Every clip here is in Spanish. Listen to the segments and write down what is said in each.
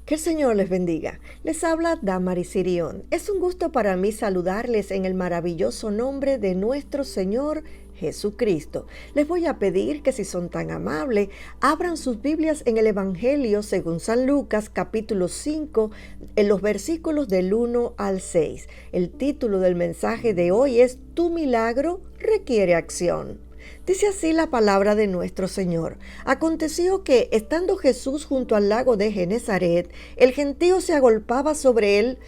Que el Señor les bendiga. Les habla Damaris Sirión. Es un gusto para mí saludarles en el maravilloso nombre de nuestro Señor Jesucristo. Les voy a pedir que si son tan amables, abran sus Biblias en el Evangelio según San Lucas, capítulo 5, en los versículos del 1 al 6. El título del mensaje de hoy es Tu milagro requiere acción. Dice así la palabra de nuestro Señor. Aconteció que, estando Jesús junto al lago de Genezaret, el gentío se agolpaba sobre él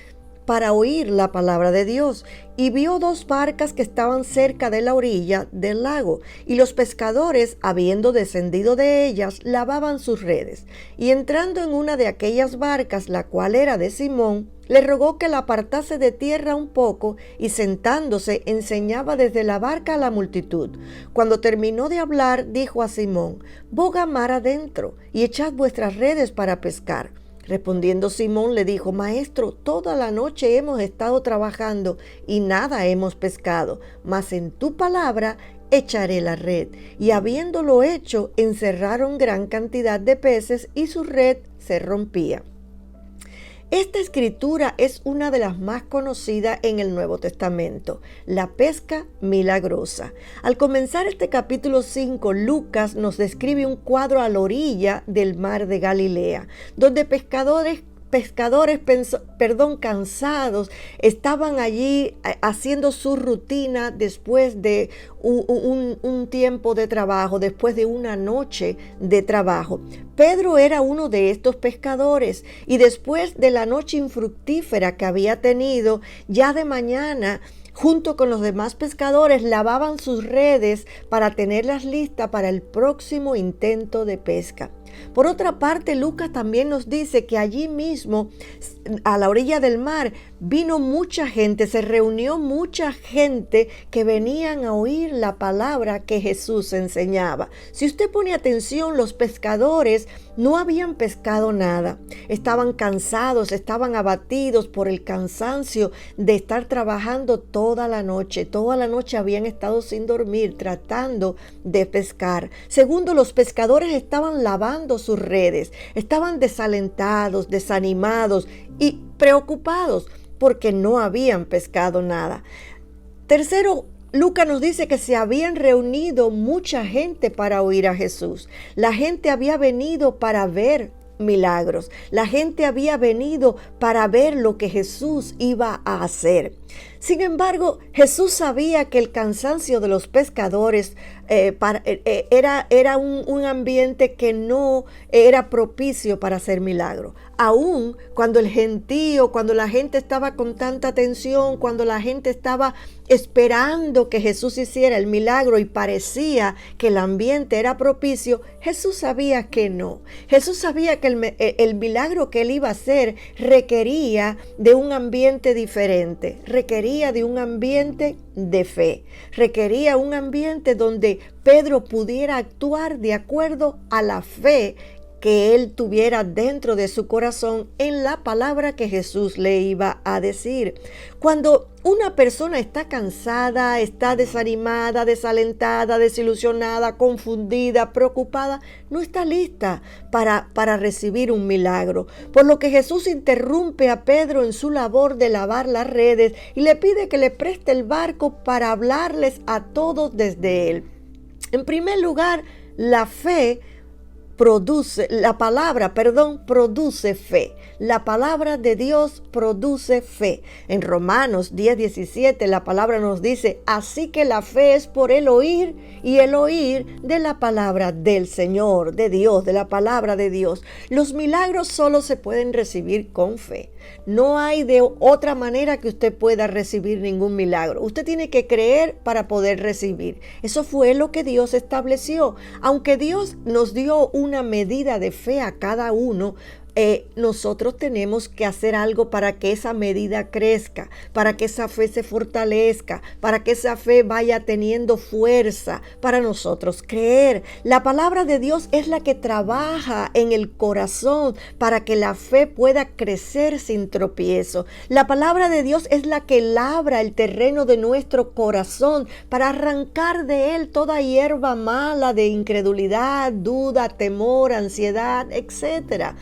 para oír la palabra de Dios, y vio dos barcas que estaban cerca de la orilla del lago, y los pescadores, habiendo descendido de ellas, lavaban sus redes. Y entrando en una de aquellas barcas, la cual era de Simón, le rogó que la apartase de tierra un poco, y sentándose enseñaba desde la barca a la multitud. Cuando terminó de hablar, dijo a Simón: boga mar adentro, y echad vuestras redes para pescar. Respondiendo Simón le dijo: Maestro, toda la noche hemos estado trabajando y nada hemos pescado, mas en tu palabra echaré la red. Y habiéndolo hecho, encerraron gran cantidad de peces y su red se rompía. Esta escritura es una de las más conocidas en el Nuevo Testamento, la pesca milagrosa. Al comenzar este capítulo 5, Lucas nos describe un cuadro a la orilla del mar de Galilea, donde pescadores cansados, estaban allí haciendo su rutina después de un tiempo de trabajo, después de una noche de trabajo. Pedro era uno de estos pescadores, y después de la noche infructífera que había tenido, ya de mañana, junto con los demás pescadores, lavaban sus redes para tenerlas listas para el próximo intento de pesca. Por otra parte, Lucas también nos dice que allí mismo, a la orilla del mar, vino mucha gente, se reunió mucha gente que venían a oír la palabra que Jesús enseñaba. Si usted pone atención, los pescadores no habían pescado nada. Estaban cansados, estaban abatidos por el cansancio de estar trabajando toda la noche. Toda la noche habían estado sin dormir, tratando de pescar. Segundo, los pescadores estaban lavando sus redes, estaban desalentados, desanimados y preocupados porque no habían pescado nada. Tercero, Lucas nos dice que se habían reunido mucha gente para oír a Jesús. La gente había venido para ver milagros. La gente había venido para ver lo que Jesús iba a hacer. Sin embargo, Jesús sabía que el cansancio de los pescadores era un ambiente que no era propicio para hacer milagros. Aún cuando el gentío, cuando la gente estaba con tanta tensión, cuando la gente estaba esperando que Jesús hiciera el milagro y parecía que el ambiente era propicio, Jesús sabía que no. Jesús sabía que el milagro que él iba a hacer requería de un ambiente diferente, requería de un ambiente de fe, requería un ambiente donde Pedro pudiera actuar de acuerdo a la fe que él tuviera dentro de su corazón en la palabra que Jesús le iba a decir. Cuando una persona está cansada, está desanimada, desalentada, desilusionada, confundida, preocupada, no está lista para recibir un milagro. Por lo que Jesús interrumpe a Pedro en su labor de lavar las redes y le pide que le preste el barco para hablarles a todos desde él. En primer lugar, la palabra produce fe. La palabra de Dios produce fe. En Romanos 10:17 la palabra nos dice: así que la fe es por el oír, y el oír de la palabra del Señor, de Dios, de la palabra de Dios. Los milagros solo se pueden recibir con fe. No hay de otra manera que usted pueda recibir ningún milagro. Usted tiene que creer para poder recibir. Eso fue lo que Dios estableció. Aunque Dios nos dio una medida de fe a cada uno, nosotros tenemos que hacer algo para que esa medida crezca, para que esa fe se fortalezca, para que esa fe vaya teniendo fuerza para nosotros creer. La palabra de Dios es la que trabaja en el corazón para que la fe pueda crecer sin tropiezo. La palabra de Dios es la que labra el terreno de nuestro corazón para arrancar de él toda hierba mala de incredulidad, duda, temor, ansiedad, etc.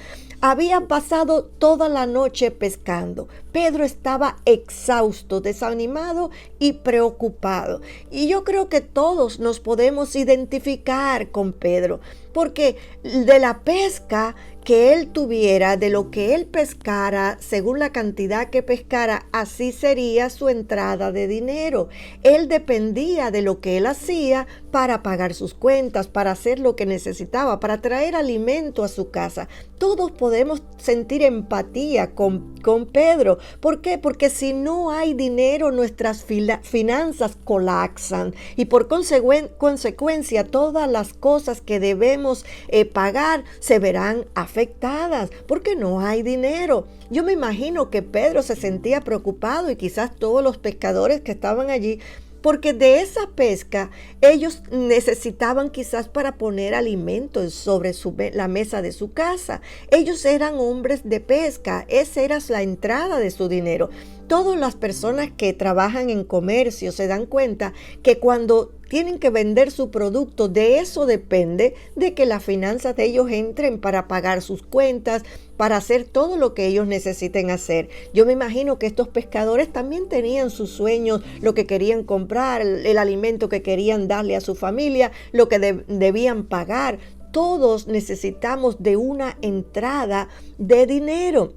Habían pasado toda la noche pescando. Pedro estaba exhausto, desanimado y preocupado. Y yo creo que todos nos podemos identificar con Pedro, porque de la pesca que él tuviera, de lo que él pescara, según la cantidad que pescara, así sería su entrada de dinero. Él dependía de lo que él hacía para pagar sus cuentas, para hacer lo que necesitaba, para traer alimento a su casa. Todos podemos sentir empatía con Pedro. ¿Por qué? Porque si no hay dinero, nuestras finanzas colapsan y por consecuencia todas las cosas que debemos pagar se verán afectadas porque no hay dinero. Yo me imagino que Pedro se sentía preocupado y quizás todos los pescadores que estaban allí, porque de esa pesca ellos necesitaban quizás para poner alimentos sobre la mesa de su casa. Ellos eran hombres de pesca, esa era la entrada de su dinero. Todas las personas que trabajan en comercio se dan cuenta que cuando tienen que vender su producto, de eso depende de que las finanzas de ellos entren para pagar sus cuentas, para hacer todo lo que ellos necesiten hacer. Yo me imagino que estos pescadores también tenían sus sueños, lo que querían comprar, el alimento que querían darle a su familia, lo que debían pagar. Todos necesitamos de una entrada de dinero.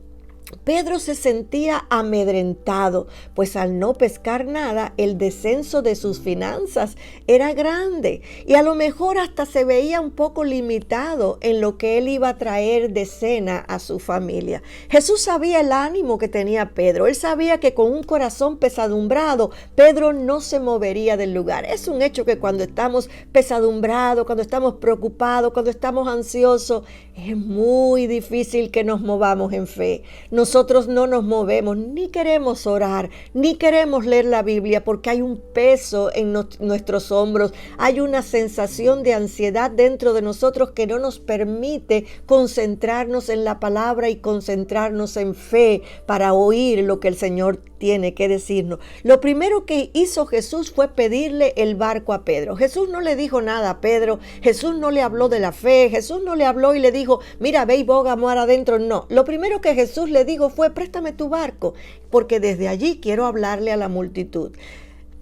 Pedro se sentía amedrentado, pues al no pescar nada, el descenso de sus finanzas era grande y a lo mejor hasta se veía un poco limitado en lo que él iba a traer de cena a su familia. Jesús sabía el ánimo que tenía Pedro. Él sabía que con un corazón pesadumbrado, Pedro no se movería del lugar. Es un hecho que cuando estamos pesadumbrados, cuando estamos preocupados, cuando estamos ansiosos, es muy difícil que nos movamos en fe. Nosotros no nos movemos, ni queremos orar, ni queremos leer la Biblia porque hay un peso en nuestros hombros, hay una sensación de ansiedad dentro de nosotros que no nos permite concentrarnos en la palabra y concentrarnos en fe para oír lo que el Señor tiene que decirnos. Lo primero que hizo Jesús fue pedirle el barco a Pedro. Jesús no le dijo nada a Pedro, Jesús no le habló de la fe, Jesús no le habló y le dijo, mira, ve y boga mar adentro. No, lo primero que Jesús le dijo fue, préstame tu barco, porque desde allí quiero hablarle a la multitud.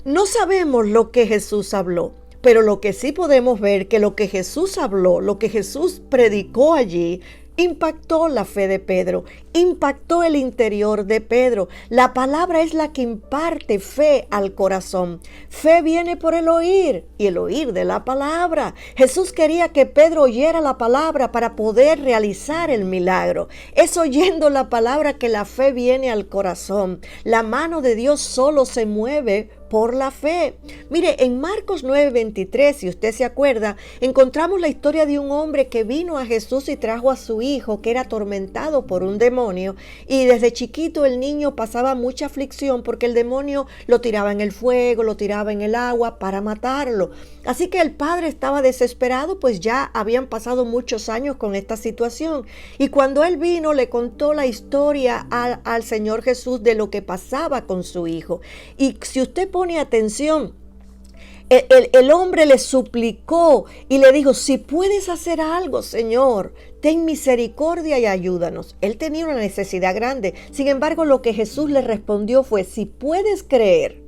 No sabemos lo que Jesús habló, pero lo que sí podemos ver que lo que Jesús habló, lo que Jesús predicó allí, impactó la fe de Pedro, impactó el interior de Pedro. La palabra es la que imparte fe al corazón. Fe viene por el oír y el oír de la palabra. Jesús quería que Pedro oyera la palabra para poder realizar el milagro. Es oyendo la palabra que la fe viene al corazón. La mano de Dios solo se mueve por la fe. Mire, en Marcos 9:23, si usted se acuerda, encontramos la historia de un hombre que vino a Jesús y trajo a su hijo que era atormentado por un demonio, y desde chiquito el niño pasaba mucha aflicción porque el demonio lo tiraba en el fuego, lo tiraba en el agua para matarlo. Así que el padre estaba desesperado, pues ya habían pasado muchos años con esta situación, y cuando él vino le contó la historia al Señor Jesús de lo que pasaba con su hijo. Y si usted pone atención, el hombre le suplicó y le dijo, si puedes hacer algo, Señor, ten misericordia y ayúdanos. Él tenía una necesidad grande. Sin embargo, lo que Jesús le respondió fue, si puedes creer,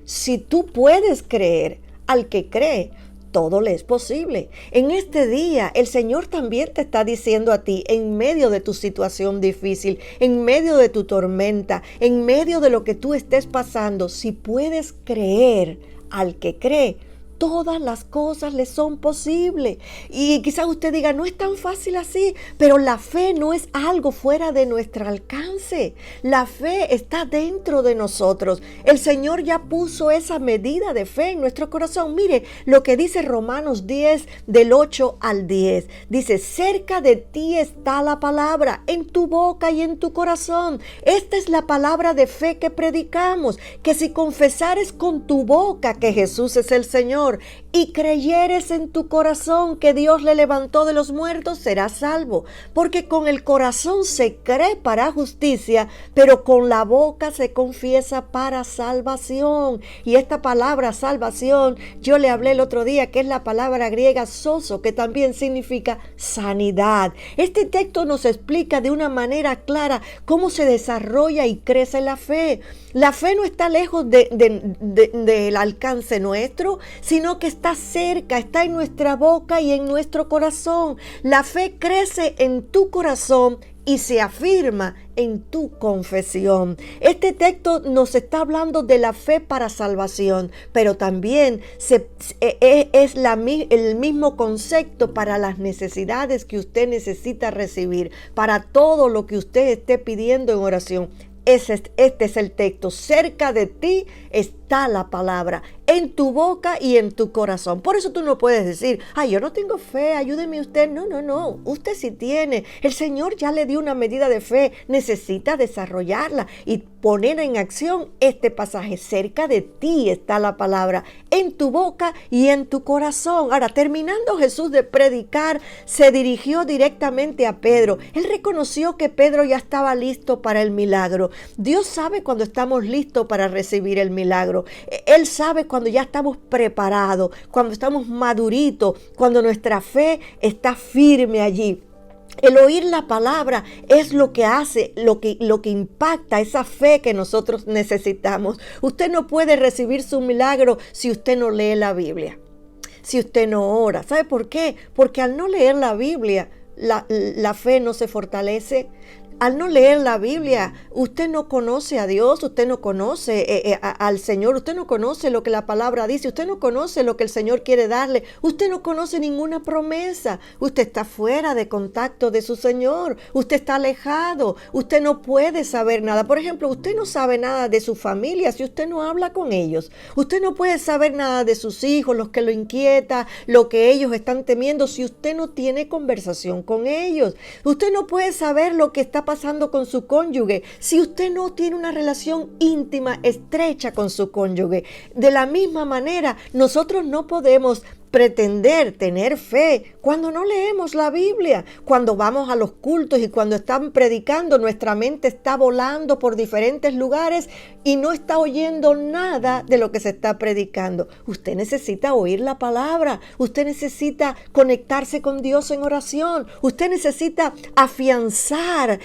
si tú puedes creer, al que cree, todo le es posible. En este día, el Señor también te está diciendo a ti, en medio de tu situación difícil, en medio de tu tormenta, en medio de lo que tú estés pasando, si puedes creer, al que cree, todas las cosas le son posibles. Y quizás usted diga, no es tan fácil así, pero la fe no es algo fuera de nuestro alcance. La fe está dentro de nosotros. El Señor ya puso esa medida de fe en nuestro corazón. Mire lo que dice Romanos 10, del 8 al 10. Dice, cerca de ti está la palabra, en tu boca y en tu corazón. Esta es la palabra de fe que predicamos, que si confesares con tu boca que Jesús es el Señor, Señor y creyeres en tu corazón que Dios le levantó de los muertos, serás salvo. Porque con el corazón se cree para justicia, pero con la boca se confiesa para salvación. Y esta palabra salvación, yo le hablé el otro día que es la palabra griega sozo, que también significa sanidad. Este texto nos explica de una manera clara cómo se desarrolla y crece la fe. La fe no está lejos del alcance nuestro, sino que está cerca, está en nuestra boca y en nuestro corazón. La fe crece en tu corazón y se afirma en tu confesión. Este texto nos está hablando de la fe para salvación, pero también es el mismo concepto para las necesidades que usted necesita recibir, para todo lo que usted esté pidiendo en oración. Este es el texto. Cerca de ti está la palabra, en tu boca y en tu corazón. Por eso tú no puedes decir, ay, yo no tengo fe, ayúdeme usted. No, usted sí tiene. El Señor ya le dio una medida de fe, necesita desarrollarla y poner en acción este pasaje. Cerca de ti está la palabra, en tu boca y en tu corazón. Ahora, terminando Jesús de predicar, se dirigió directamente a Pedro. Él reconoció que Pedro ya estaba listo para el milagro. Dios sabe cuando estamos listos para recibir el milagro. Él sabe cuando ya estamos preparados, cuando estamos maduritos, cuando nuestra fe está firme allí. El oír la palabra es lo que hace, lo que impacta esa fe que nosotros necesitamos. Usted no puede recibir su milagro si usted no lee la Biblia, si usted no ora. ¿Sabe por qué? Porque al no leer la Biblia, la fe no se fortalece. Al no leer la Biblia, usted no conoce a Dios, usted no conoce al Señor, usted no conoce lo que la palabra dice, usted no conoce lo que el Señor quiere darle, usted no conoce ninguna promesa, usted está fuera de contacto de su Señor, usted está alejado, usted no puede saber nada. Por ejemplo, usted no sabe nada de su familia si usted no habla con ellos, usted no puede saber nada de sus hijos, lo que lo inquieta, lo que ellos están temiendo si usted no tiene conversación con ellos. Usted no puede saber lo que está pasando con su cónyuge si usted no tiene una relación íntima, estrecha con su cónyuge. De la misma manera, nosotros no podemos pretender tener fe cuando no leemos la Biblia. Cuando vamos a los cultos y cuando están predicando, nuestra mente está volando por diferentes lugares y no está oyendo nada de lo que se está predicando. Usted necesita oír la palabra, usted necesita conectarse con Dios en oración, usted necesita afianzar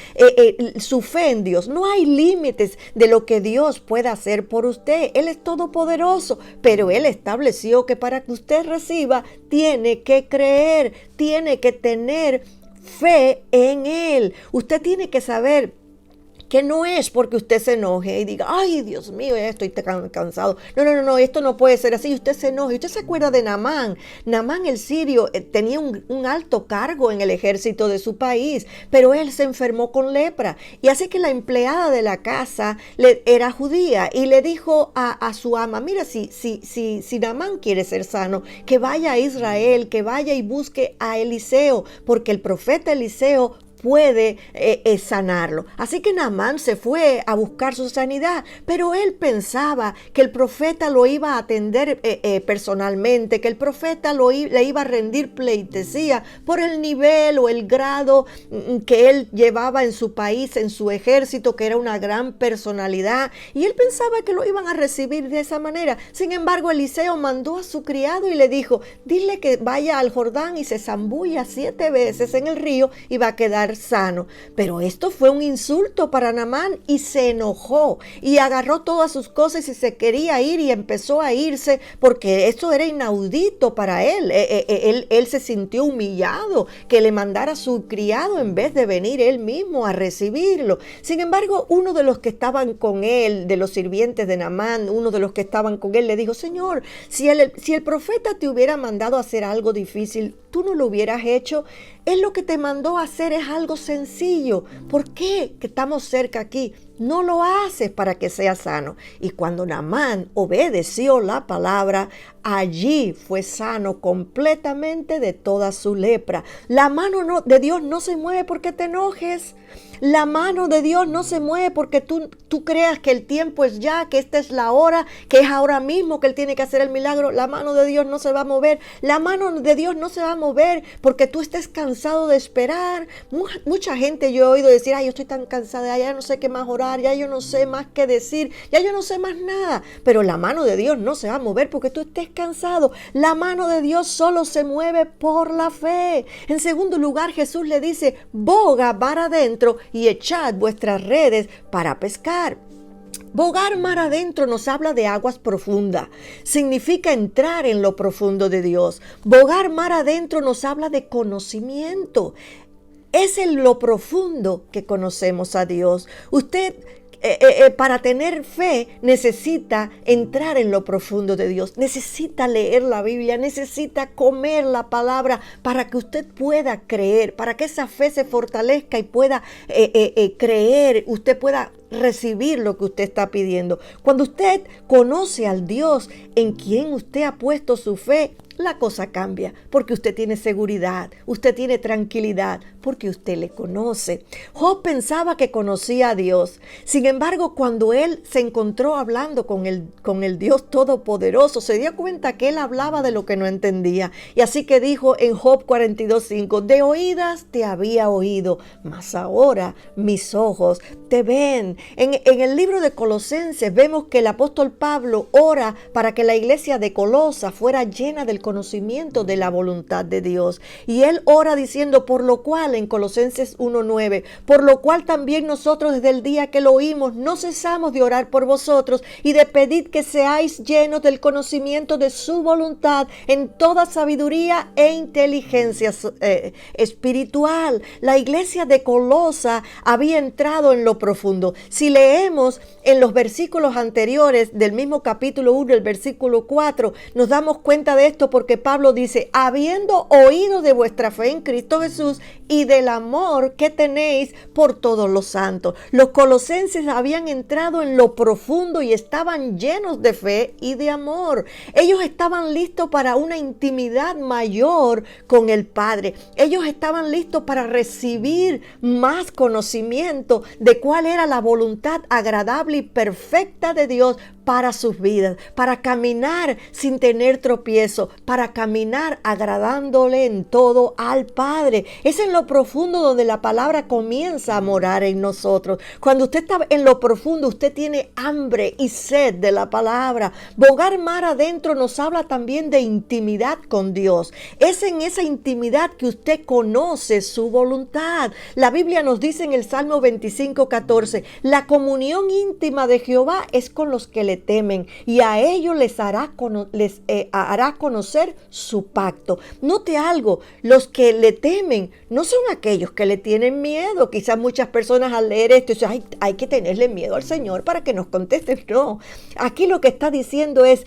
su fe en Dios. No hay límites de lo que Dios pueda hacer por usted. Él es todopoderoso, pero Él estableció que para que usted reciba, tiene que creer, tiene que tener fe en Él. Usted tiene que saber que no es porque usted se enoje y diga, ay, Dios mío, ya estoy cansado. No, esto no puede ser así. Usted se enoja. Usted se acuerda de Naamán. Naamán el sirio tenía un alto cargo en el ejército de su país, pero él se enfermó con lepra. Y así que la empleada de la casa era judía y le dijo a su ama, mira, si Naamán quiere ser sano, que vaya a Israel, que vaya y busque a Eliseo, porque el profeta Eliseo puede sanarlo. Así que Naamán se fue a buscar su sanidad, pero él pensaba que el profeta lo iba a atender personalmente, que el profeta le iba a rendir pleitesía por el nivel o el grado que él llevaba en su país, en su ejército, que era una gran personalidad, y él pensaba que lo iban a recibir de esa manera. Sin embargo, Eliseo mandó a su criado y le dijo, dile que vaya al Jordán y se zambulla 7 veces en el río y va a quedar sano. Pero esto fue un insulto para Naamán y se enojó y agarró todas sus cosas y se quería ir y empezó a irse porque eso era inaudito para él. Él se sintió humillado que le mandara a su criado en vez de venir él mismo a recibirlo. Sin embargo, uno de los que estaban con él, de los sirvientes de Naamán, uno de los que estaban con él le dijo, Señor, si el profeta te hubiera mandado a hacer algo difícil, ¿tú no lo hubieras hecho? Él lo que te mandó a hacer es algo sencillo. ¿Por qué? Que estamos cerca aquí. no lo haces para que sea sano. Y cuando Naamán obedeció la palabra, allí fue sano completamente de toda su lepra. La mano de Dios no se mueve porque te enojes. La mano de Dios no se mueve porque tú creas que el tiempo es ya, que esta es la hora, que es ahora mismo que Él tiene que hacer el milagro. La mano de Dios no se va a mover. La mano de Dios no se va a mover porque tú estés cansado de esperar. Mucha gente yo he oído decir, ay, yo estoy tan cansada, ya no sé qué más orar, ya yo no sé más qué decir, ya yo no sé más nada. Pero la mano de Dios no se va a mover porque tú estés cansado. La mano de Dios solo se mueve por la fe. En segundo lugar, Jesús le dice, boga mar adentro y echad vuestras redes para pescar. Bogar mar adentro nos habla de aguas profundas. Significa entrar en lo profundo de Dios. Bogar mar adentro nos habla de conocimiento. Es en lo profundo que conocemos a Dios. Usted para tener fe necesita entrar en lo profundo de Dios, necesita leer la Biblia, necesita comer la palabra para que usted pueda creer, para que esa fe se fortalezca y pueda creer, usted pueda recibir lo que usted está pidiendo. Cuando usted conoce al Dios en quien usted ha puesto su fe, la cosa cambia porque usted tiene seguridad, usted tiene tranquilidad porque usted le conoce. Job pensaba que conocía a Dios. Sin embargo, cuando él se encontró hablando con el Dios Todopoderoso, se dio cuenta que él hablaba de lo que no entendía. Y así que dijo en Job 42:5, de oídas te había oído, mas ahora mis ojos te ven. En el libro de Colosenses vemos que el apóstol Pablo ora para que la iglesia de Colosa fuera llena del conocimiento de la voluntad de Dios. Y él ora diciendo, por lo cual, en Colosenses 1:9, por lo cual también nosotros desde el día que lo oímos no cesamos de orar por vosotros y de pedir que seáis llenos del conocimiento de su voluntad en toda sabiduría e inteligencia espiritual. La iglesia de Colosa había entrado en lo profundo. Si leemos en los versículos anteriores del mismo capítulo 1, el versículo 4, nos damos cuenta de esto porque Pablo dice, habiendo oído de vuestra fe en Cristo Jesús y del amor que tenéis por todos los santos. Los colosenses habían entrado en lo profundo y estaban llenos de fe y de amor. Ellos estaban listos para una intimidad mayor con el Padre. Ellos estaban listos para recibir más conocimiento de cuál era la voluntad agradable y perfecta de Dios para sus vidas, para caminar sin tener tropiezo, para caminar agradándole en todo al Padre. Es en lo profundo donde la palabra comienza a morar en nosotros. Cuando usted está en lo profundo, usted tiene hambre y sed de la palabra. Bogar mar adentro nos habla también de intimidad con Dios. Es en esa intimidad que usted conoce su voluntad. La Biblia nos dice en el Salmo 25:14, la comunión íntima de Jehová es con los que le temen y a ellos les hará conocer su pacto. Note algo, los que le temen no son aquellos que le tienen miedo. Quizás muchas personas al leer esto dicen, hay que tenerle miedo al Señor para que nos conteste. No, aquí lo que está diciendo es,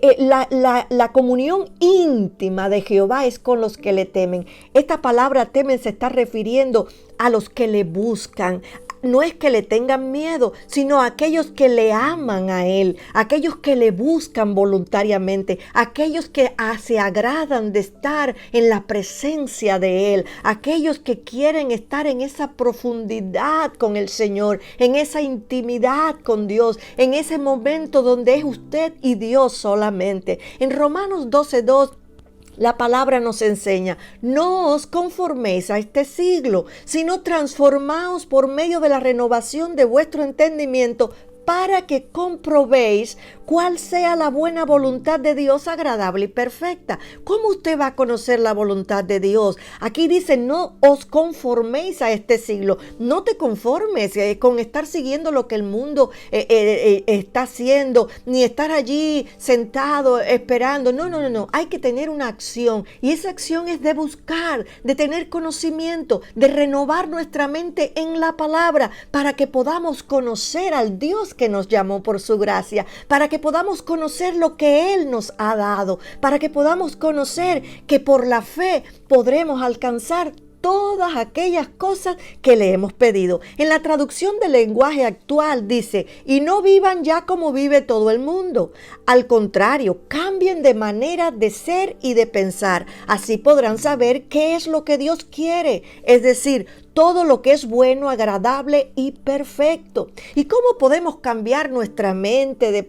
la comunión íntima de Jehová es con los que le temen. Esta palabra temen se está refiriendo a los que le buscan. No es que le tengan miedo, sino a aquellos que le aman a Él, aquellos que le buscan voluntariamente, aquellos que se agradan de estar en la presencia de Él, aquellos que quieren estar en esa profundidad con el Señor, en esa intimidad con Dios, en ese momento donde es usted y Dios solamente. En Romanos 12:2, la palabra nos enseña, no os conforméis a este siglo, sino transformaos por medio de la renovación de vuestro entendimiento para que comprobéis cuál sea la buena voluntad de Dios agradable y perfecta. ¿Cómo usted va a conocer la voluntad de Dios? Aquí dice, no os conforméis a este siglo. No te conformes con estar siguiendo lo que el mundo está haciendo, ni estar allí sentado esperando. No. Hay que tener una acción y esa acción es de buscar, de tener conocimiento, de renovar nuestra mente en la palabra para que podamos conocer al Dios que nos llamó por su gracia, para que podamos conocer lo que Él nos ha dado, para que podamos conocer que por la fe podremos alcanzar todas aquellas cosas que le hemos pedido. En la traducción del lenguaje actual dice, y no vivan ya como vive todo el mundo. Al contrario, cambien de manera de ser y de pensar. Así podrán saber qué es lo que Dios quiere, es decir, todo lo que es bueno, agradable y perfecto. ¿Y cómo podemos cambiar nuestra mente,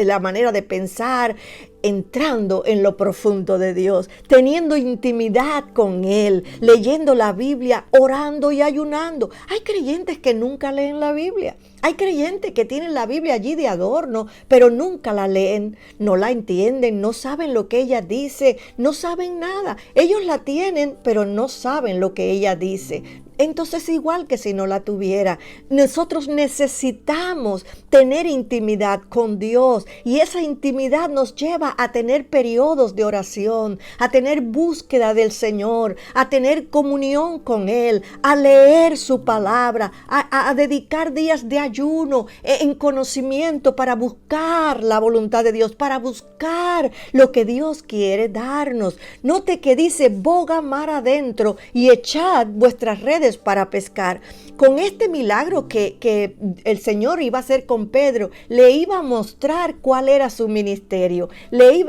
la manera de pensar? Entrando en lo profundo de Dios, teniendo intimidad con Él, leyendo la Biblia, orando y ayunando. Hay creyentes que nunca leen la Biblia. Hay creyentes que tienen la Biblia allí de adorno, pero nunca la leen, no la entienden, no saben lo que ella dice, no saben nada. Ellos la tienen, pero no saben lo que ella dice. Entonces, igual que si no la tuviera, nosotros necesitamos tener intimidad con Dios, y esa intimidad nos lleva a tener periodos de oración, a tener búsqueda del Señor, a tener comunión con Él, a leer su palabra, a dedicar días de ayuno en conocimiento para buscar la voluntad de Dios, para buscar lo que Dios quiere darnos. Note que dice, boga mar adentro y echad vuestras redes para pescar. Con este milagro que el Señor iba a hacer con Pedro, le iba a mostrar cuál era su ministerio.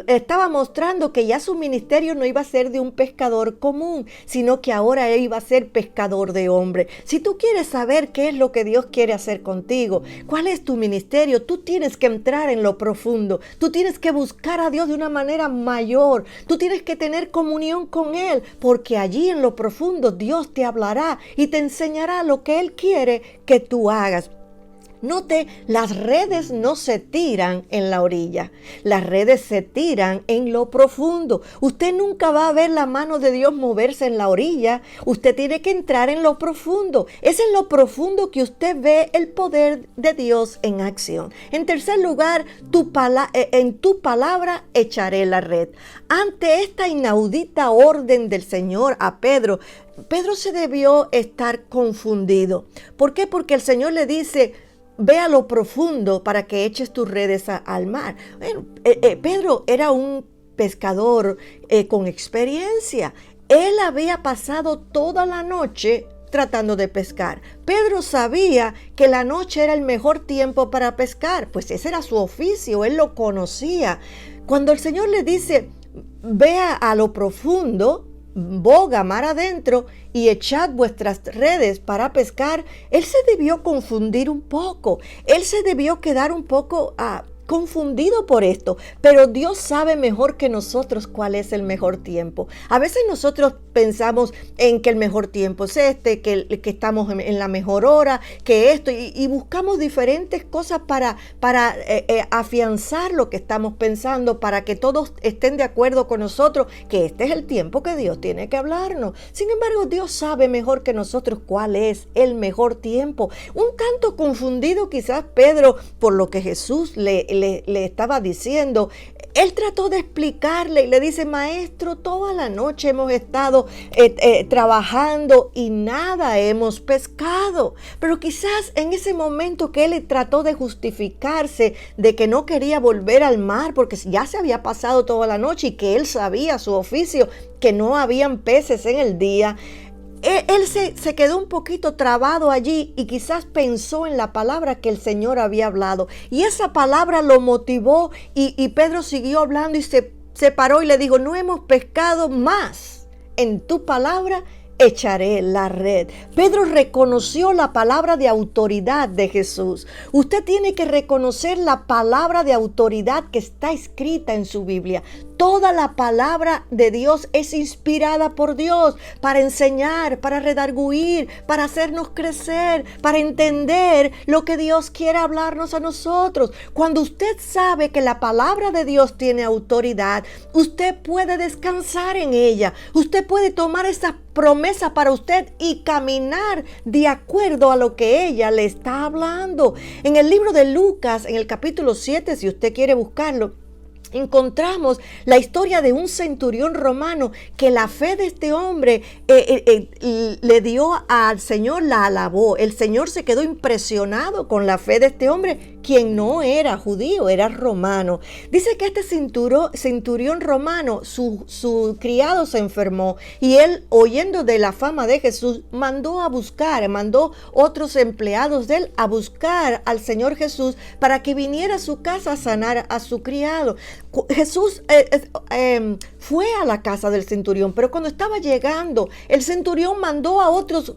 Estaba mostrando que ya su ministerio no iba a ser de un pescador común, sino que ahora él iba a ser pescador de hombres. Si tú quieres saber qué es lo que Dios quiere hacer contigo, cuál es tu ministerio, tú tienes que entrar en lo profundo. Tú tienes que buscar a Dios de una manera mayor. Tú tienes que tener comunión con Él, porque allí en lo profundo Dios te hablará y te enseñará lo que Él quiere que tú hagas. Note, las redes no se tiran en la orilla, las redes se tiran en lo profundo. Usted nunca va a ver la mano de Dios moverse en la orilla, usted tiene que entrar en lo profundo. Es en lo profundo que usted ve el poder de Dios en acción. En tercer lugar, en tu palabra echaré la red. Ante esta inaudita orden del Señor a Pedro, Pedro se debió estar confundido. ¿Por qué? Porque el Señor le dice, ve a lo profundo para que eches tus redes al mar. Bueno, Pedro era un pescador con experiencia. Él había pasado toda la noche tratando de pescar. Pedro sabía que la noche era el mejor tiempo para pescar, pues ese era su oficio, él lo conocía. Cuando el Señor le dice, ve a lo profundo, boga mar adentro y echad vuestras redes para pescar, él se debió confundir un poco, él se debió quedar un poco confundido por esto, pero Dios sabe mejor que nosotros cuál es el mejor tiempo. A veces nosotros pensamos en que el mejor tiempo es este, que estamos en la mejor hora, que esto, y buscamos diferentes cosas para afianzar lo que estamos pensando, para que todos estén de acuerdo con nosotros, que este es el tiempo que Dios tiene que hablarnos. Sin embargo, Dios sabe mejor que nosotros cuál es el mejor tiempo. Un tanto confundido quizás Pedro por lo que Jesús le estaba diciendo. Él trató de explicarle y le dice, maestro, toda la noche hemos estado trabajando y nada hemos pescado. Pero quizás en ese momento que él trató de justificarse de que no quería volver al mar porque ya se había pasado toda la noche y que él sabía su oficio, que no habían peces en el día, él se quedó un poquito trabado allí y quizás pensó en la palabra que el Señor había hablado. Y esa palabra lo motivó y Pedro siguió hablando y se paró y le dijo, no hemos pescado más. En tu palabra echaré la red. Pedro reconoció la palabra de autoridad de Jesús. Usted tiene que reconocer la palabra de autoridad que está escrita en su Biblia. Toda la palabra de Dios es inspirada por Dios para enseñar, para redarguir, para hacernos crecer, para entender lo que Dios quiere hablarnos a nosotros. Cuando usted sabe que la palabra de Dios tiene autoridad, usted puede descansar en ella. Usted puede tomar esa promesa para usted y caminar de acuerdo a lo que ella le está hablando. En el libro de Lucas, en el capítulo 7, si usted quiere buscarlo, encontramos la historia de un centurión romano que la fe de este hombre le dio al Señor, la alabó. El Señor se quedó impresionado con la fe de este hombre, quien no era judío, era romano. Dice que este centurión romano, su criado se enfermó y él, oyendo de la fama de Jesús, mandó otros empleados de él a buscar al Señor Jesús para que viniera a su casa a sanar a su criado. Jesús fue a la casa del centurión, pero cuando estaba llegando, el centurión mandó a otros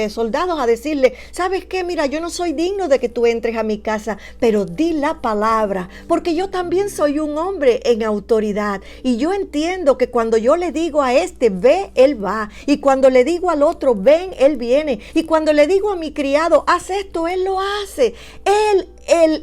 soldados a decirle: ¿sabes qué? Mira, yo no soy digno de que tú entres a mi casa, pero di la palabra, porque yo también soy un hombre en autoridad, y yo entiendo que cuando yo le digo a este, ve, él va, y cuando le digo al otro, ven, él viene, y cuando le digo a mi criado, haz esto, él lo hace.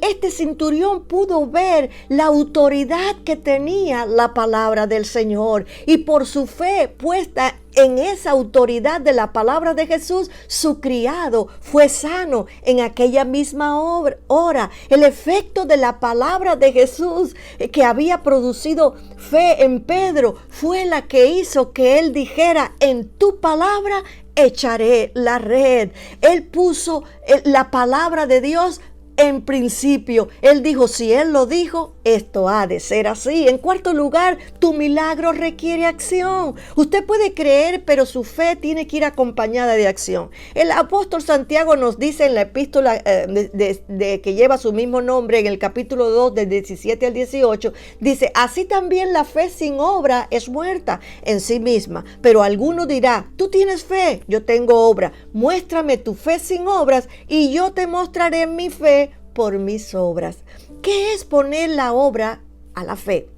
Este centurión pudo ver la autoridad que tenía la palabra del Señor, y por su fe puesta en esa autoridad de la palabra de Jesús, su criado fue sano en aquella misma hora. El efecto de la palabra de Jesús que había producido fe en Pedro fue la que hizo que él dijera: en tu palabra echaré la red. Él puso la palabra de Dios en principio. Él dijo: si Él lo dijo, esto ha de ser así. En cuarto lugar, tu milagro requiere acción. Usted puede creer, pero su fe tiene que ir acompañada de acción. El apóstol Santiago nos dice en la epístola que lleva su mismo nombre, en el capítulo 2, del 17 al 18, dice: así también la fe sin obra es muerta en sí misma. Pero alguno dirá: tú tienes fe, yo tengo obra. Muéstrame tu fe sin obras y yo te mostraré mi fe por mis obras. ¿Qué es poner la obra a la fe?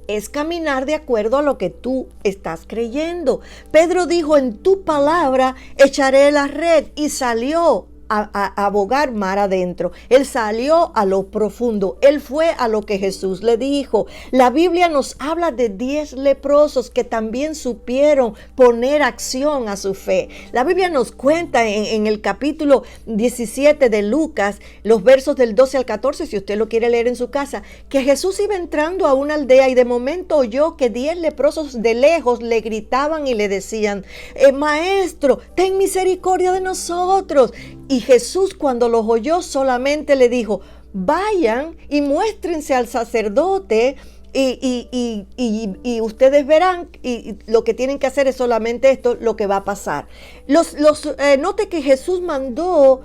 Es caminar de acuerdo a lo que tú estás creyendo. Pedro dijo: en tu palabra echaré la red, y salió a bogar mar adentro. Él salió a lo profundo. Él fue a lo que Jesús le dijo. La Biblia nos habla de 10 leprosos que también supieron poner acción a su fe. La Biblia nos cuenta en el capítulo 17 de Lucas, los versos del 12 al 14, si usted lo quiere leer en su casa, que Jesús iba entrando a una aldea y de momento oyó que 10 leprosos de lejos le gritaban y le decían: Maestro, ten misericordia de nosotros. Y Jesús, cuando los oyó, solamente le dijo: vayan y muéstrense al sacerdote, y ustedes verán, y lo que tienen que hacer es solamente esto, lo que va a pasar. Note que Jesús mandó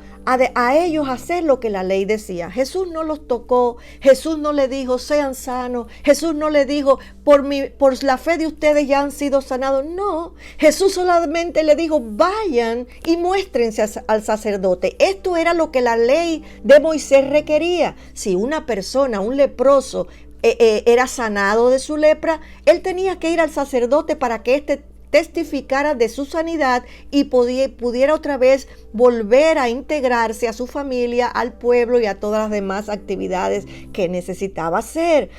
a ellos hacer lo que la ley decía. Jesús no los tocó, Jesús no le dijo: sean sanos, Jesús no le dijo: por la fe de ustedes ya han sido sanados. No, Jesús solamente le dijo: vayan y muéstrense al sacerdote. Esto era lo que la ley de Moisés requería. Si una persona, un leproso, era sanado de su lepra, él tenía que ir al sacerdote para que éste testificara de su sanidad y pudiera otra vez volver a integrarse a su familia, al pueblo y a todas las demás actividades que necesitaba hacer.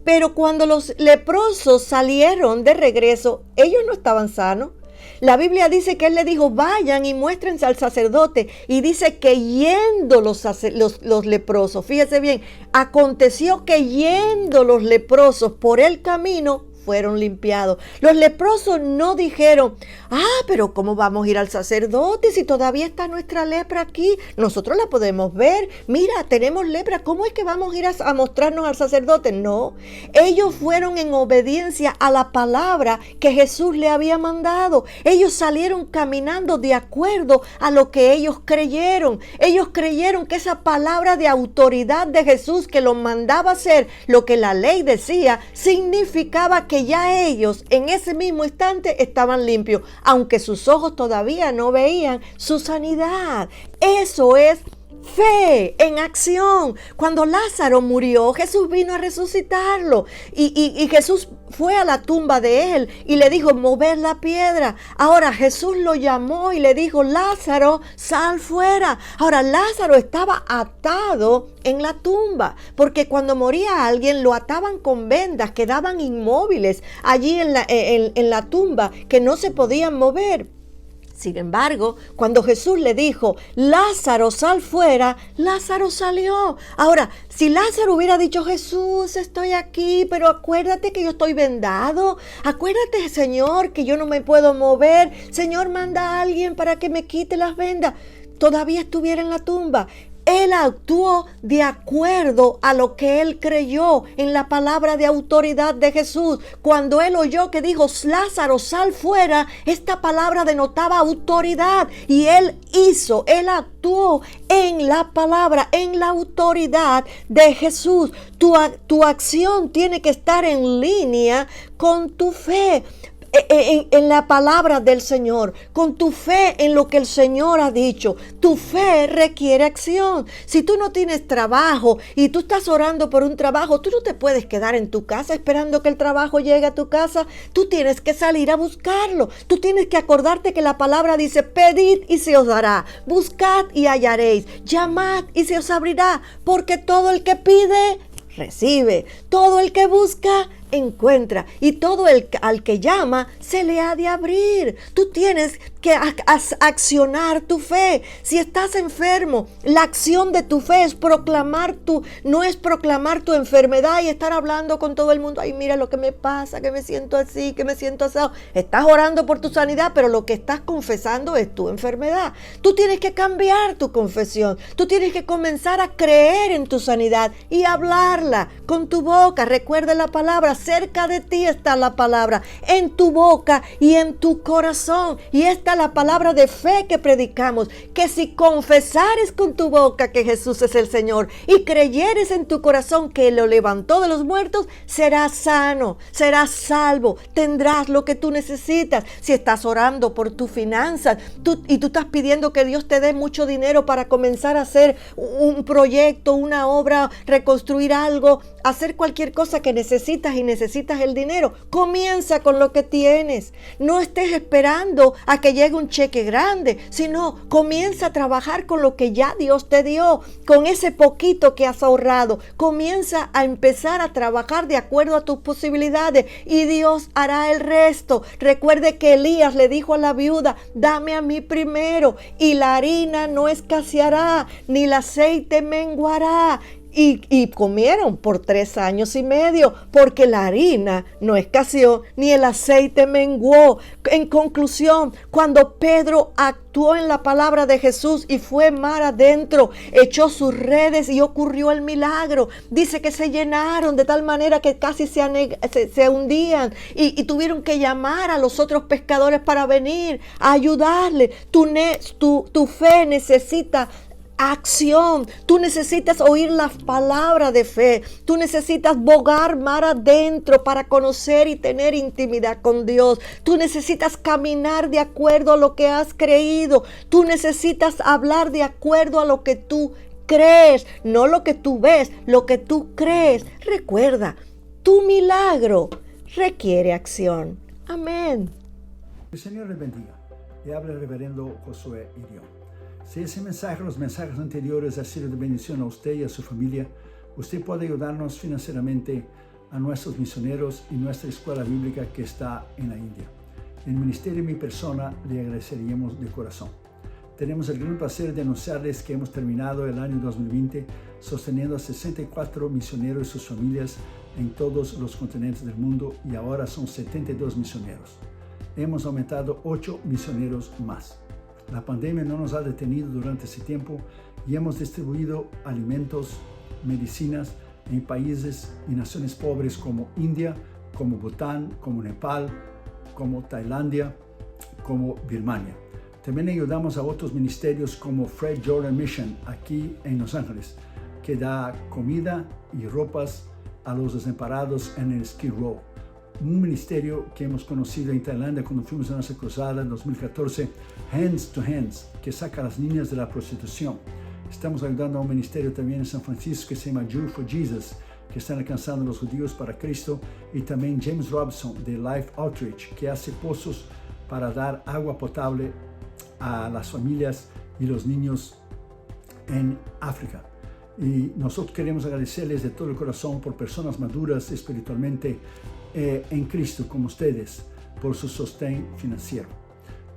Pero cuando los leprosos salieron de regreso, ellos no estaban sanos. La Biblia dice que él le dijo: vayan y muéstrense al sacerdote, y dice que yendo los leprosos, fíjese bien, aconteció que yendo los leprosos por el camino, fueron limpiados. Los leprosos no dijeron: pero ¿cómo vamos a ir al sacerdote si todavía está nuestra lepra aquí? Nosotros la podemos ver. Mira, tenemos lepra. ¿Cómo es que vamos a ir a mostrarnos al sacerdote? No. Ellos fueron en obediencia a la palabra que Jesús le había mandado. Ellos salieron caminando de acuerdo a lo que ellos creyeron. Ellos creyeron que esa palabra de autoridad de Jesús, que los mandaba a hacer lo que la ley decía, significaba que ya ellos en ese mismo instante estaban limpios, aunque sus ojos todavía no veían su sanidad. Eso es fe en acción. Cuando Lázaro murió, Jesús vino a resucitarlo, y Jesús fue a la tumba de él y le dijo: mover la piedra. Ahora Jesús lo llamó y le dijo: Lázaro, sal fuera. Ahora Lázaro estaba atado en la tumba, porque cuando moría alguien lo ataban con vendas, quedaban inmóviles allí en la tumba, que no se podían mover. Sin embargo, cuando Jesús le dijo, Lázaro, sal fuera, Lázaro salió. Ahora, si Lázaro hubiera dicho, Jesús, estoy aquí, pero acuérdate que yo estoy vendado. Acuérdate, Señor, que yo no me puedo mover. Señor, manda a alguien para que me quite las vendas. Todavía estuviera en la tumba. Él actuó de acuerdo a lo que él creyó en la palabra de autoridad de Jesús. Cuando él oyó que dijo, Lázaro, sal fuera, esta palabra denotaba autoridad. Y él actuó en la palabra, en la autoridad de Jesús. Tu acción tiene que estar en línea con tu fe. En la palabra del Señor, con tu fe en lo que el Señor ha dicho. Tu fe requiere acción. Si tú no tienes trabajo y tú estás orando por un trabajo, tú no te puedes quedar en tu casa esperando que el trabajo llegue a tu casa. Tú tienes que salir a buscarlo. Tú tienes que acordarte que la palabra dice, pedid y se os dará, buscad y hallaréis, llamad y se os abrirá, porque todo el que pide, recibe, todo el que busca, encuentra, y todo al que llama se le ha de abrir. Tú tienes que accionar tu fe. Si estás enfermo, la acción de tu fe es no es proclamar tu enfermedad y estar hablando con todo el mundo, ay, mira lo que me pasa, que me siento así, que me siento asado. Estás orando por tu sanidad, pero lo que estás confesando es tu enfermedad. Tú tienes que cambiar tu confesión. Tú tienes que comenzar a creer en tu sanidad y hablarla con tu boca. Recuerda la palabra, cerca de ti está la palabra, en tu boca y en tu corazón. Y esta es la palabra de fe que predicamos, que si confesares con tu boca que Jesús es el Señor y creyeres en tu corazón que lo levantó de los muertos, serás sano, serás salvo, tendrás lo que tú necesitas. Si estás orando por tus finanzas y tú estás pidiendo que Dios te dé mucho dinero para comenzar a hacer un proyecto, una obra, reconstruir algo, hacer cualquier cosa que necesitas y necesitas el dinero, comienza con lo que tienes. No estés esperando a que llegue un cheque grande, sino comienza a trabajar con lo que ya Dios te dio, con ese poquito que has ahorrado. Comienza a empezar a trabajar de acuerdo a tus posibilidades y Dios hará el resto. Recuerde que Elías le dijo a la viuda, dame a mí primero, y la harina no escaseará, ni el aceite menguará. Y comieron por 3 años y medio, porque la harina no escaseó ni el aceite menguó. En conclusión, cuando Pedro actuó en la palabra de Jesús y fue mar adentro, echó sus redes y ocurrió el milagro. Dice que se llenaron de tal manera que casi se hundían y tuvieron que llamar a los otros pescadores para venir a ayudarle. Tu fe necesita acción. Tú necesitas oír la palabra de fe. Tú necesitas bogar mar adentro para conocer y tener intimidad con Dios. Tú necesitas caminar de acuerdo a lo que has creído. Tú necesitas hablar de acuerdo a lo que tú crees, no lo que tú ves, lo que tú crees. Recuerda, tu milagro requiere acción. Amén. El Señor le bendiga. Le habla el reverendo Josué Irión. Si ese mensaje, los mensajes anteriores, ha sido de bendición a usted y a su familia, usted puede ayudarnos financieramente a nuestros misioneros y nuestra escuela bíblica que está en la India. En el ministerio y mi persona le agradeceríamos de corazón. Tenemos el gran placer de anunciarles que hemos terminado el año 2020 sosteniendo a 64 misioneros y sus familias en todos los continentes del mundo, y ahora son 72 misioneros. Hemos aumentado 8 misioneros más. La pandemia no nos ha detenido durante ese tiempo y hemos distribuido alimentos, medicinas en países y naciones pobres como India, como Bután, como Nepal, como Tailandia, como Birmania. También ayudamos a otros ministerios como Fred Jordan Mission aquí en Los Ángeles, que da comida y ropas a los desamparados en el Skid Row. Un ministerio que hemos conocido en Tailandia cuando fuimos a nuestra cruzada en 2014, Hands to Hands, que saca a las niñas de la prostitución. Estamos ayudando a un ministerio también en San Francisco que se llama Jew for Jesus, que están alcanzando a los judíos para Cristo, y también James Robson de Life Outreach, que hace pozos para dar agua potable a las familias y los niños en África. Y nosotros queremos agradecerles de todo el corazón por personas maduras espiritualmente en Cristo como ustedes, por su sostén financiero.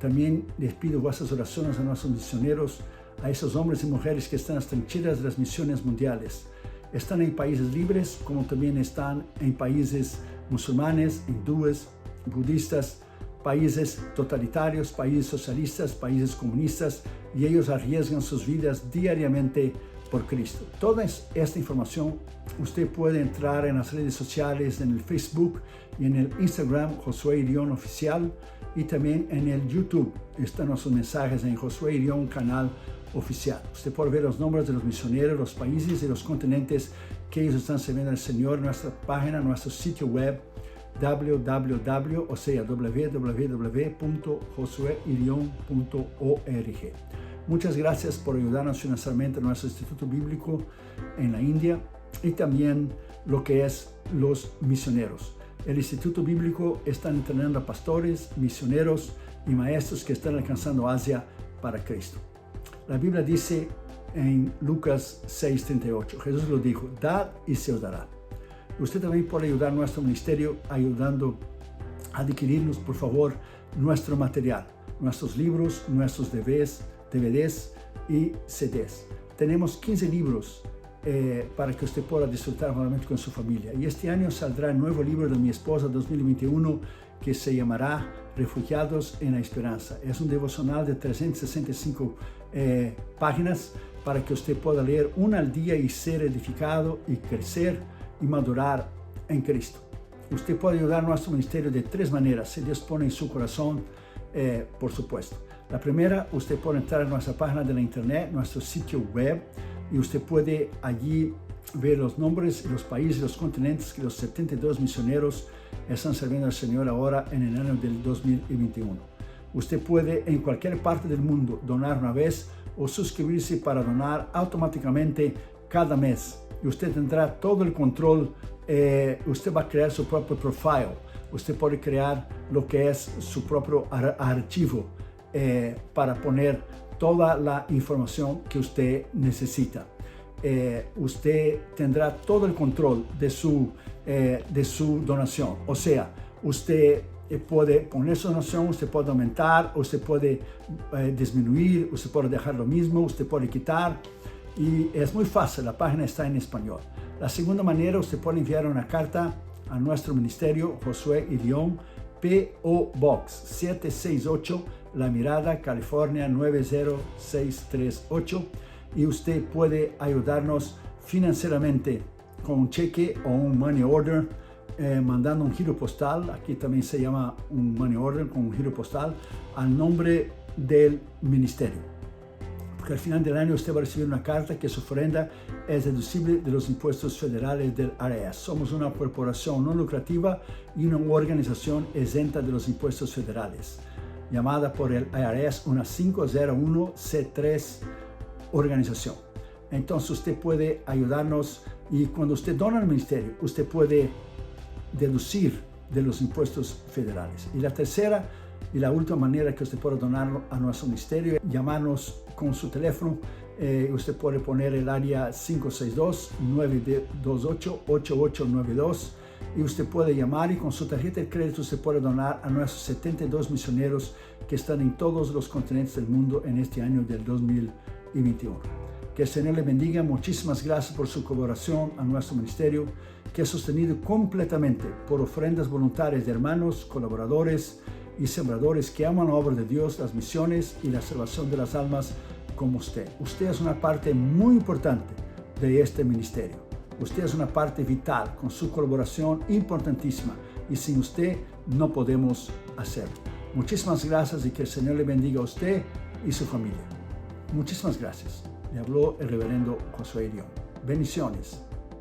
También les pido vuestras oraciones a nuestros misioneros, a esos hombres y mujeres que están en las trincheras de las misiones mundiales. Están en países libres, como también están en países musulmanes, hindúes, budistas, países totalitarios, países socialistas, países comunistas, y ellos arriesgan sus vidas diariamente por Cristo. Toda esta información usted puede entrar en las redes sociales, en el Facebook y en el Instagram, Josué Irión Oficial, y también en el YouTube. Están nuestros mensajes en Josué Irión Canal Oficial. Usted puede ver los nombres de los misioneros, los países y los continentes que ellos están sirviendo al Señor en nuestra página, nuestro sitio web, www.josueirion.org. Muchas gracias por ayudarnos financieramente a nuestro Instituto Bíblico en la India y también lo que es los misioneros. El Instituto Bíblico está entrenando a pastores, misioneros y maestros que están alcanzando Asia para Cristo. La Biblia dice en Lucas 6:38, Jesús lo dijo: dad y se os dará. Usted también puede ayudar a nuestro ministerio ayudando a adquirirnos, por favor, nuestro material, nuestros libros, nuestros DVDs y CDs. Tenemos 15 libros para que usted pueda disfrutar nuevamente con su familia. Y este año saldrá el nuevo libro de mi esposa 2021 que se llamará Refugiados en la Esperanza. Es un devocional de 365 páginas para que usted pueda leer una al día y ser edificado y crecer y madurar en Cristo. Usted puede ayudar a nuestro ministerio de 3 maneras, si Dios pone en su corazón, por supuesto. La primera, usted puede entrar a nuestra página de la internet, nuestro sitio web, y usted puede allí ver los nombres, los países, los continentes que los 72 misioneros están sirviendo al Señor ahora en el año del 2021. Usted puede en cualquier parte del mundo donar una vez o suscribirse para donar automáticamente cada mes. Y usted tendrá todo el control. Usted va a crear su propio profile. Usted puede crear lo que es su propio archivo para poner toda la información que usted necesita. Usted tendrá todo el control de su donación. O sea, usted puede poner su donación, usted puede aumentar, usted puede disminuir, usted puede dejar lo mismo, usted puede quitar. Y es muy fácil, la página está en español. La segunda manera, usted puede enviar una carta a nuestro ministerio, Josué Irión, P.O. Box 768, La Mirada, California 90638, y usted puede ayudarnos financieramente con un cheque o un money order, mandando un giro postal. Aquí también se llama un money order con un giro postal al nombre del ministerio. Porque al final del año usted va a recibir una carta que su ofrenda es deducible de los impuestos federales del IRS. Somos una corporación no lucrativa y una organización exenta de los impuestos federales, llamada por el IRS una 501c3 organización. Entonces usted puede ayudarnos, y cuando usted dona al ministerio, usted puede deducir de los impuestos federales. Y la tercera y la última manera que usted puede donar a nuestro ministerio, llamarnos con su teléfono. Usted puede poner el área 562-928-8892 y usted puede llamar, y con su tarjeta de crédito usted puede donar a nuestros 72 misioneros que están en todos los continentes del mundo en este año del 2021. Que el Señor le bendiga. Muchísimas gracias por su colaboración a nuestro ministerio, que es sostenido completamente por ofrendas voluntarias de hermanos, colaboradores y sembradores que aman la obra de Dios, las misiones y la salvación de las almas como usted. Usted es una parte muy importante de este ministerio. Usted es una parte vital, con su colaboración importantísima, y sin usted no podemos hacerlo. Muchísimas gracias, y que el Señor le bendiga a usted y su familia. Muchísimas gracias. Le habló el reverendo Josué Irión. Bendiciones.